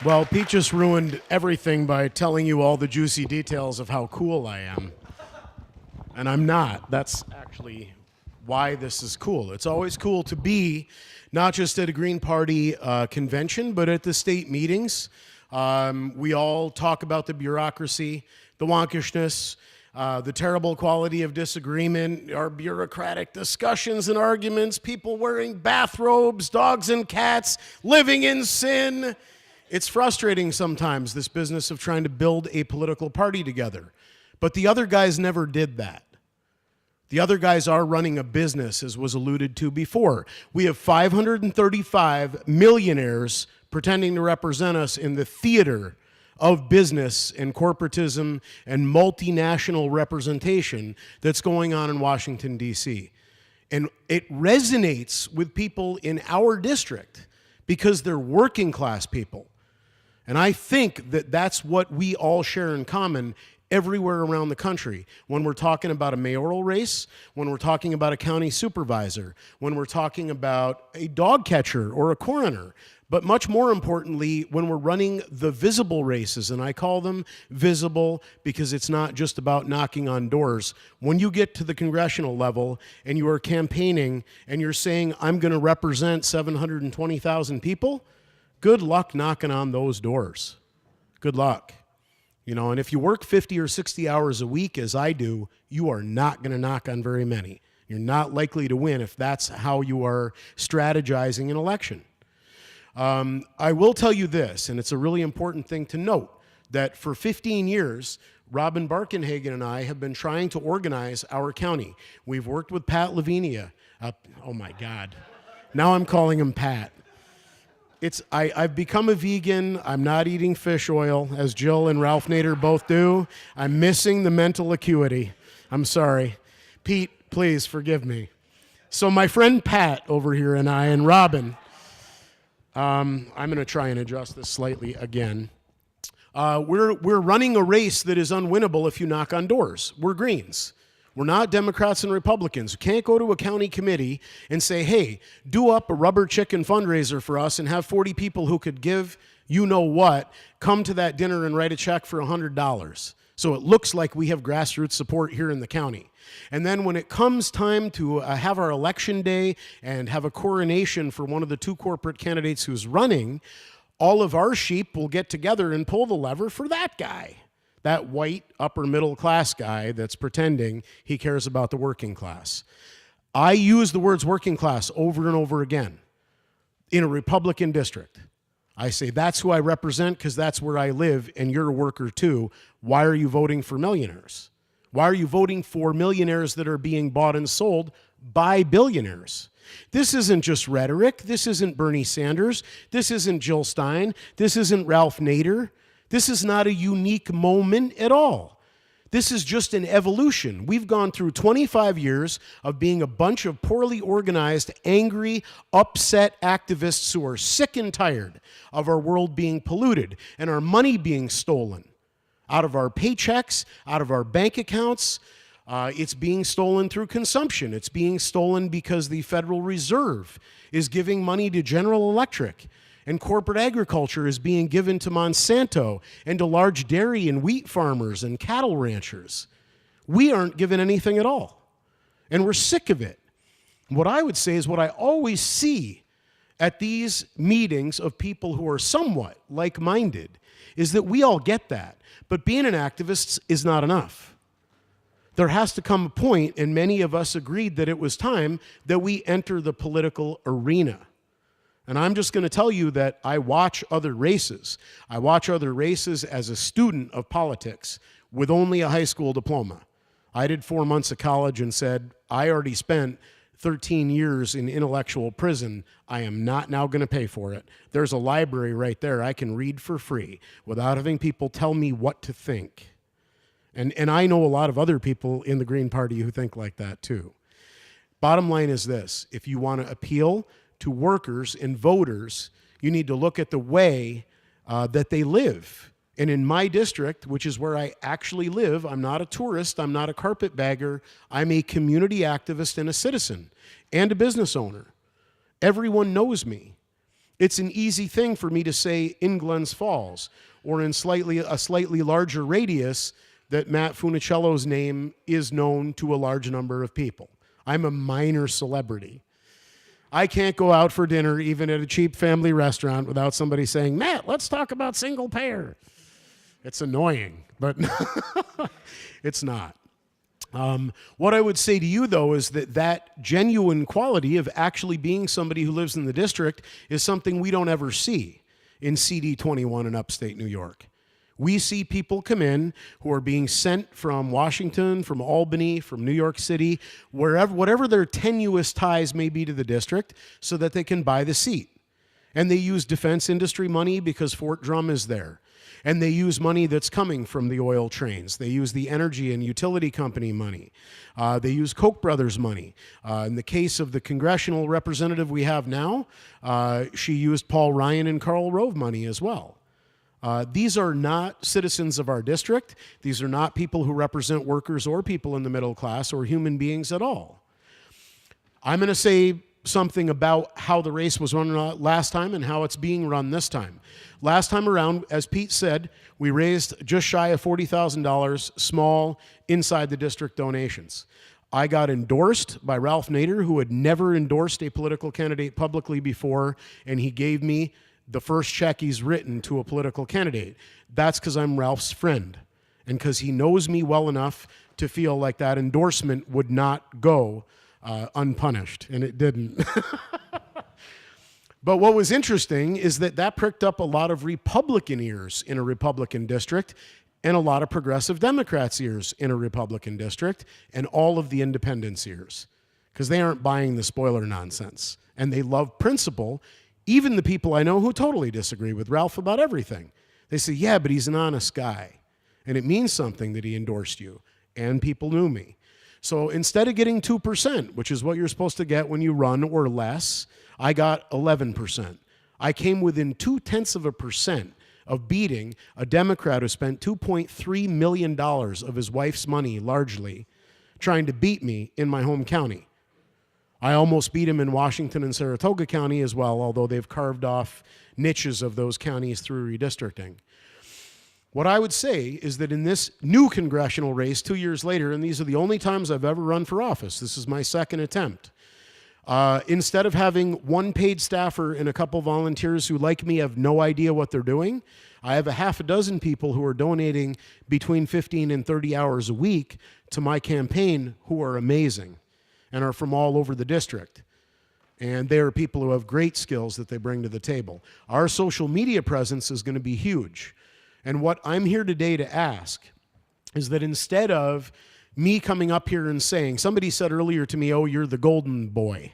Well, Pete just ruined everything by telling you all the juicy details of how cool I am. And I'm not. That's actually why this is cool. It's always cool to be not just at a Green Party convention, but at the state meetings. We all talk about the bureaucracy, the wonkishness, the terrible quality of disagreement, our bureaucratic discussions and arguments, people wearing bathrobes, dogs and cats, living in sin. It's frustrating sometimes, this business of trying to build a political party together. But the other guys never did that. The other guys are running a business, as was alluded to before. We have 535 millionaires pretending to represent us in the theater of business and corporatism and multinational representation that's going on in Washington, D.C. And it resonates with people in our district because they're working class people. And I think that that's what we all share in common everywhere around the country. When we're talking about a mayoral race, when we're talking about a county supervisor, when we're talking about a dog catcher or a coroner, but much more importantly, when we're running the visible races, and I call them visible because it's not just about knocking on doors. When you get to the congressional level and you are campaigning and you're saying, I'm going to represent 720,000 people, good luck knocking on those doors. Good luck. You know, and if you work 50 or 60 hours a week, as I do, you are not going to knock on very many. You're not likely to win if that's how you are strategizing an election. I will tell you this, and it's a really important thing to note, that for 15 years, Robin Barkenhagen and I have been trying to organize our county. We've worked with Pat Lavinia. Oh, my God. Now I'm calling him Pat. I've become a vegan. I'm not eating fish oil, as Jill and Ralph Nader both do. I'm missing the mental acuity. I'm sorry. Pete, please forgive me. So my friend Pat over here and I and Robin, I'm going to try and adjust this slightly again. We're running a race that is unwinnable if you knock on doors. We're Greens. We're not Democrats and Republicans. You can't go to a county committee and say, hey, do up a rubber chicken fundraiser for us and have 40 people who could give you know what come to that dinner and write a check for $100. So it looks like we have grassroots support here in the county. And then when it comes time to have our election day and have a coronation for one of the two corporate candidates who's running, all of our sheep will get together and pull the lever for that guy. That white upper middle class guy that's pretending he cares about the working class. I use the words working class over and over again in a Republican district. I say that's who I represent because that's where I live and you're a worker too. Why are you voting for millionaires? Why are you voting for millionaires that are being bought and sold by billionaires? This isn't just rhetoric. This isn't Bernie Sanders. This isn't Jill Stein. This isn't Ralph Nader. This is not a unique moment at all. This is just an evolution. We've gone through 25 years of being a bunch of poorly organized, angry, upset activists who are sick and tired of our world being polluted and our money being stolen out of our paychecks, out of our bank accounts. It's being stolen through consumption. It's being stolen because the Federal Reserve is giving money to General Electric. And corporate agriculture is being given to Monsanto and to large dairy and wheat farmers and cattle ranchers. We aren't given anything at all. And we're sick of it. What I would say is what I always see at these meetings of people who are somewhat like-minded is that we all get that. But being an activist is not enough. There has to come a point, and many of us agreed that it was time that we enter the political arena. And I'm just going to tell you that I watch other races. I watch other races as a student of politics with only a high school diploma. I did 4 months of college and said, I already spent 13 years in intellectual prison. I am not now going to pay for it. There's a library right there I can read for free without having people tell me what to think. And I know a lot of other people in the Green Party who think like that too. Bottom line is this: if you want to appeal to workers and voters, you need to look at the way that they live. And in my district, which is where I actually live, I'm not a tourist, I'm not a carpetbagger, I'm a community activist and a citizen and a business owner. Everyone knows me. It's an easy thing for me to say in Glens Falls or in a slightly larger radius that Matt Funiciello's name is known to a large number of people. I'm a minor celebrity. I can't go out for dinner, even at a cheap family restaurant, without somebody saying, Matt, let's talk about single payer. It's annoying, but it's not. What I would say to you, though, is that genuine quality of actually being somebody who lives in the district is something we don't ever see in CD 21 in upstate New York. We see people come in who are being sent from Washington, from Albany, from New York City, whatever their tenuous ties may be to the district, so that they can buy the seat. And they use defense industry money because Fort Drum is there. And they use money that's coming from the oil trains. They use the energy and utility company money. They use Koch brothers money. In the case of the congressional representative we have now, she used Paul Ryan and Karl Rove money as well. These are not citizens of our district. These are not people who represent workers or people in the middle class or human beings at all. I'm going to say something about how the race was run last time and how it's being run this time. Last time around, as Pete said, we raised just shy of $40,000 small inside the district donations. I got endorsed by Ralph Nader, who had never endorsed a political candidate publicly before, and he gave me the first check he's written to a political candidate. That's because I'm Ralph's friend and because he knows me well enough to feel like that endorsement would not go unpunished, and it didn't. But what was interesting is that pricked up a lot of Republican ears in a Republican district and a lot of progressive Democrats' ears in a Republican district and all of the independents' ears because they aren't buying the spoiler nonsense, and they love principle. Even the people I know who totally disagree with Ralph about everything. They say, yeah, but he's an honest guy. And it means something that he endorsed you. And people knew me. So instead of getting 2%, which is what you're supposed to get when you run or less, I got 11%. I came within 0.2% of beating a Democrat who spent $2.3 million of his wife's money, largely, trying to beat me in my home county. I almost beat him in Washington and Saratoga County as well, although they've carved off niches of those counties through redistricting. What I would say is that in this new congressional race 2 years later, and these are the only times I've ever run for office, this is my second attempt, instead of having one paid staffer and a couple volunteers who, like me, have no idea what they're doing, I have a half a dozen people who are donating between 15 and 30 hours a week to my campaign who are amazing and are from all over the district. And they are people who have great skills that they bring to the table. Our social media presence is going to be huge. And what I'm here today to ask is that instead of me coming up here and saying, somebody said earlier to me, oh, you're the golden boy,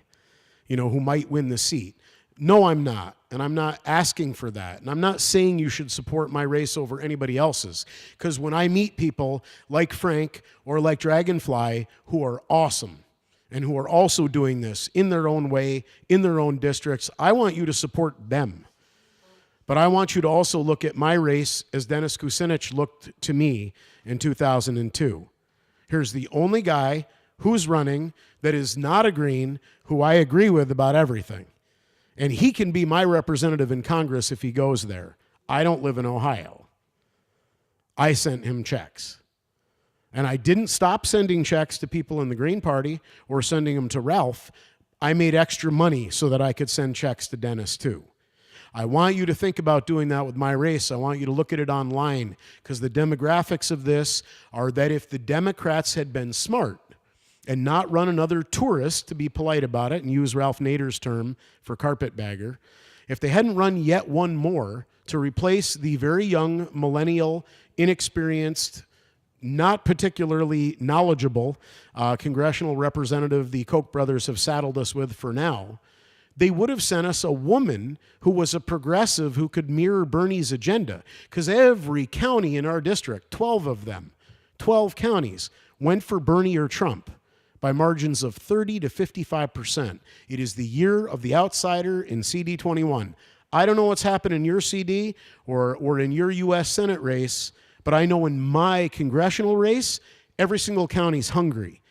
who might win the seat. No, I'm not. And I'm not asking for that. And I'm not saying you should support my race over anybody else's. Because when I meet people like Frank or like Dragonfly who are awesome, and who are also doing this in their own way, in their own districts, I want you to support them. But I want you to also look at my race as Dennis Kucinich looked to me in 2002. Here's the only guy who's running that is not a Green, who I agree with about everything. And he can be my representative in Congress if he goes there. I don't live in Ohio. I sent him checks. And I didn't stop sending checks to people in the Green Party or sending them to Ralph. I made extra money so that I could send checks to Dennis too. I want you to think about doing that with my race. I want you to look at it online because the demographics of this are that if the Democrats had been smart and not run another tourist, to be polite about it and use Ralph Nader's term for carpetbagger, if they hadn't run yet one more to replace the very young, millennial, inexperienced, not particularly knowledgeable congressional representative the Koch brothers have saddled us with for now, they would have sent us a woman who was a progressive who could mirror Bernie's agenda. Because every county in our district, 12 of them, 12 counties, went for Bernie or Trump by margins of 30 to 55%. It is the year of the outsider in CD 21. I don't know what's happened in your CD or in your U.S. Senate race, but I know in my congressional race, every single county's hungry.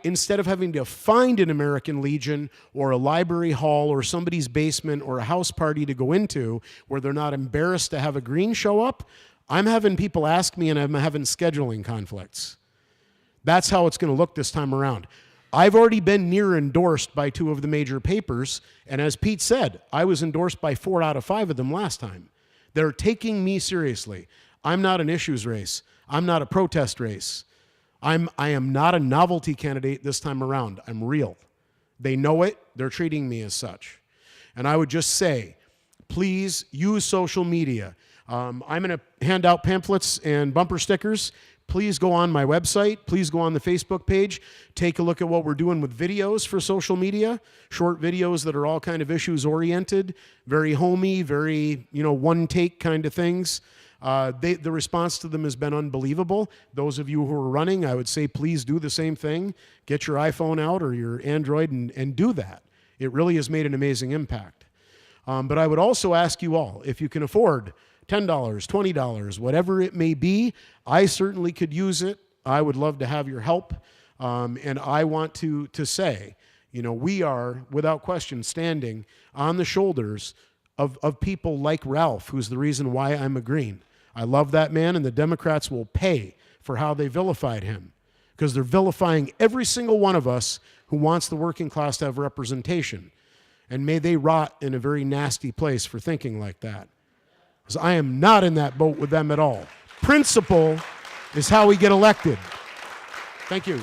Instead of having to find an American Legion or a library hall or somebody's basement or a house party to go into where they're not embarrassed to have a green show up, I'm having people ask me and I'm having scheduling conflicts. That's how it's going to look this time around. I've already been near endorsed by 2 of the major papers, and as Pete said, I was endorsed by 4 out of 5 of them last time. They're taking me seriously. I'm not an issues race. I'm not a protest race. I am not a novelty candidate this time around. I'm real. They know it. They're treating me as such. And I would just say, please use social media. I'm going to hand out pamphlets and bumper stickers. Please go on my website. Please go on the Facebook page. Take a look at what we're doing with videos for social media, short videos that are all kind of issues oriented, very homey, very, one take kind of things. The response to them has been unbelievable. Those of you who are running, I would say please do the same thing. Get your iPhone out or your Android and do that. It really has made an amazing impact. But I would also ask you all, if you can afford $10, $20, whatever it may be, I certainly could use it. I would love to have your help. And I want to say, we are, without question, standing on the shoulders of people like Ralph, who's the reason why I'm a Green. I love that man, and the Democrats will pay for how they vilified him, because they're vilifying every single one of us who wants the working class to have representation. And may they rot in a very nasty place for thinking like that. Because I am not in that boat with them at all. Principle is how we get elected. Thank you.